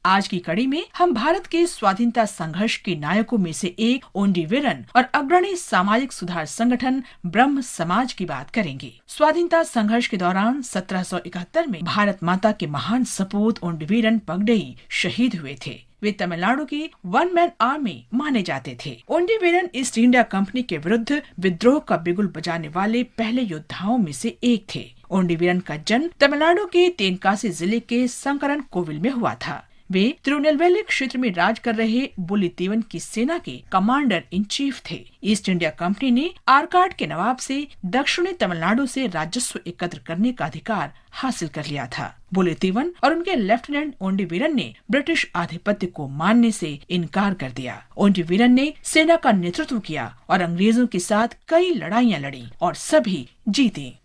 आज की कड़ी में हम भारत के स्वाधीनता संघर्ष के नायकों में से एक ओंडी वीरन और अग्रणी सामाजिक सुधार संगठन ब्रह्म समाज की बात करेंगे। स्वाधीनता संघर्ष के दौरान 1771 में भारत माता के महान सपूत ओंडी वीरन पगडई शहीद हुए थे। वे तमिलनाडु की वन मैन आर्मी माने जाते थे। ओंडी वीरन ईस्ट इंडिया कंपनी के विरुद्ध विद्रोह का बिगुल बजाने वाले पहले योद्धाओं में से एक थे। ओंडी वीरन का जन्म तमिलनाडु के तेनकासी जिले के संकरन कोविल में हुआ था। वे तिरुनेलवेली क्षेत्र में राज कर रहे बुलितीवन की सेना के कमांडर इन चीफ थे। ईस्ट इंडिया कंपनी ने आरकाड के नवाब से दक्षिणी तमिलनाडु से राजस्व एकत्र करने का अधिकार हासिल कर लिया था। बुलितीवन और उनके लेफ्टिनेंट ओंडी वीरन ने ब्रिटिश आधिपत्य को मानने से इनकार कर दिया। ओंडी वीरन ने सेना का नेतृत्व किया और अंग्रेजों के साथ कई लड़ाइयाँ लड़ी और सभी जीते।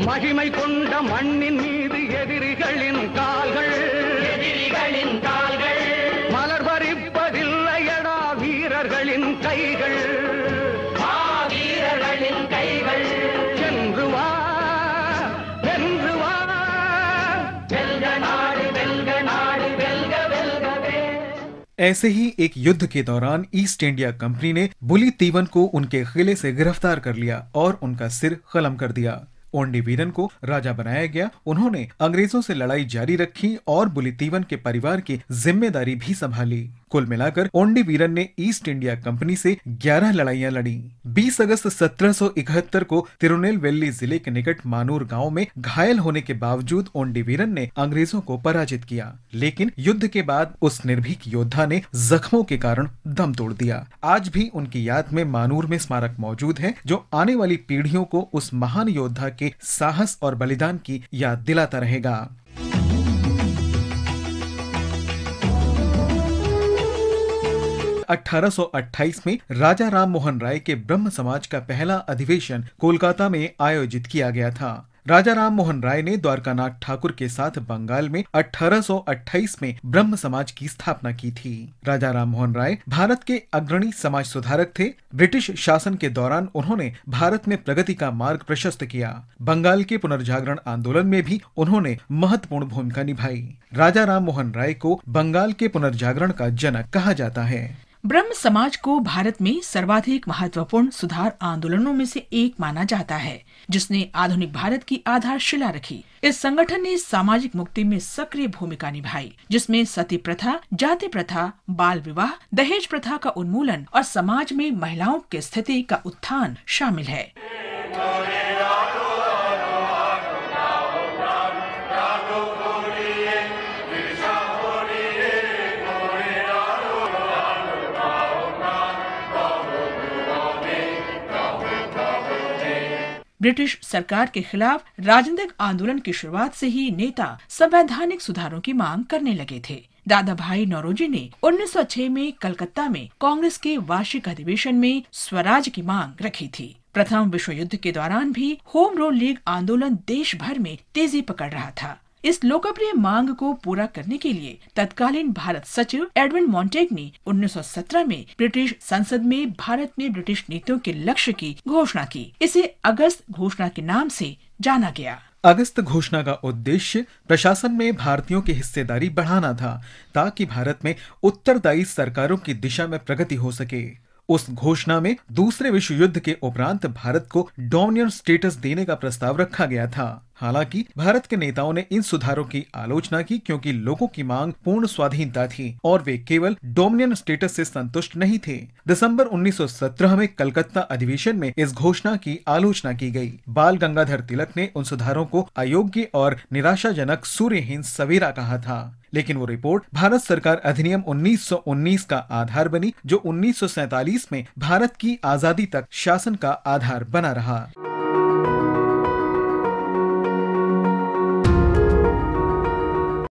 மகிமை கொண்ட மண்ணின் மீது எதிரிகளின் கால்கள் மலர் பறிப்பதில்லையடா வீரர்களின் கைகள் சென்று வா வென்று வா வெல்க நாடு வெல்கவே। ऐसे ही एक युद्ध के दौरान ईस्ट इंडिया कंपनी ने बुलितीवन को उनके किले से गिरफ्तार कर लिया और उनका सिर कलम कर दिया। ओंडी वीरन को राजा बनाया गया। उन्होंने अंग्रेजों से लड़ाई जारी रखी और बुलितीवन के परिवार की जिम्मेदारी भी संभाली। कुल मिलाकर ओंडी वीरन ने ईस्ट इंडिया कंपनी से 11 लड़ाइयां लड़ी। 20 अगस्त 1771 को तिरुनेलवेली जिले के निकट मानूर गांव में घायल होने के बावजूद ओंडी वीरन ने अंग्रेजों को पराजित किया, लेकिन युद्ध के बाद उस निर्भीक योद्धा ने जख्मों के कारण दम तोड़ दिया। आज भी उनकी याद में मानूर में स्मारक मौजूद है, जो आने वाली पीढ़ियों को उस महान योद्धा के साहस और बलिदान की याद दिलाता रहेगा। 1828 में राजा राम मोहन राय के ब्रह्म समाज का पहला अधिवेशन कोलकाता में आयोजित किया गया था। राजा राम मोहन राय ने द्वारकानाथ ठाकुर के साथ बंगाल में 1828 में ब्रह्म समाज की स्थापना की थी। राजा राम मोहन राय भारत के अग्रणी समाज सुधारक थे। ब्रिटिश शासन के दौरान उन्होंने भारत में प्रगति का मार्ग प्रशस्त किया। बंगाल के पुनर्जागरण आंदोलन में भी उन्होंने महत्वपूर्ण भूमिका निभाई। राजा राम मोहन राय को बंगाल के पुनर्जागरण का जनक कहा जाता है। ब्रह्म समाज को भारत में सर्वाधिक महत्वपूर्ण सुधार आंदोलनों में से एक माना जाता है, जिसने आधुनिक भारत की आधारशिला रखी। इस संगठन ने सामाजिक मुक्ति में सक्रिय भूमिका निभाई, जिसमें सती प्रथा, जाति प्रथा, बाल विवाह, दहेज प्रथा का उन्मूलन और समाज में महिलाओं की स्थिति का उत्थान शामिल है। ब्रिटिश सरकार के खिलाफ राजनीतिक आंदोलन की शुरुआत से ही नेता संवैधानिक सुधारों की मांग करने लगे थे। दादा भाई नौरोजी ने 1906 में कलकत्ता में कांग्रेस के वार्षिक अधिवेशन में स्वराज की मांग रखी थी। प्रथम विश्व युद्ध के दौरान भी होम रूल लीग आंदोलन देश भर में तेजी पकड़ रहा था। इस लोकप्रिय मांग को पूरा करने के लिए तत्कालीन भारत सचिव एडविन मॉन्टेग ने 1917 में ब्रिटिश संसद में भारत में ब्रिटिश नीतियों के लक्ष्य की घोषणा की। इसे अगस्त घोषणा के नाम से जाना गया। अगस्त घोषणा का उद्देश्य प्रशासन में भारतीयों की हिस्सेदारी बढ़ाना था, ताकि भारत में उत्तरदायी सरकारों की दिशा में प्रगति हो सके। उस घोषणा में दूसरे विश्व युद्ध के उपरांत भारत को डोमिनियन स्टेटस देने का प्रस्ताव रखा गया था। हालांकि भारत के नेताओं ने इन सुधारों की आलोचना की, क्योंकि लोगों की मांग पूर्ण स्वाधीनता थी और वे केवल डोमिनियन स्टेटस से संतुष्ट नहीं थे। दिसंबर 1917 में कलकत्ता अधिवेशन में इस घोषणा की आलोचना की गई। बाल गंगाधर तिलक ने उन सुधारों को अयोग्य और निराशाजनक, सूर्यहीन सवेरा कहा था, लेकिन वो रिपोर्ट भारत सरकार अधिनियम 1919 का आधार बनी, जो 1947 में भारत की आजादी तक शासन का आधार बना रहा।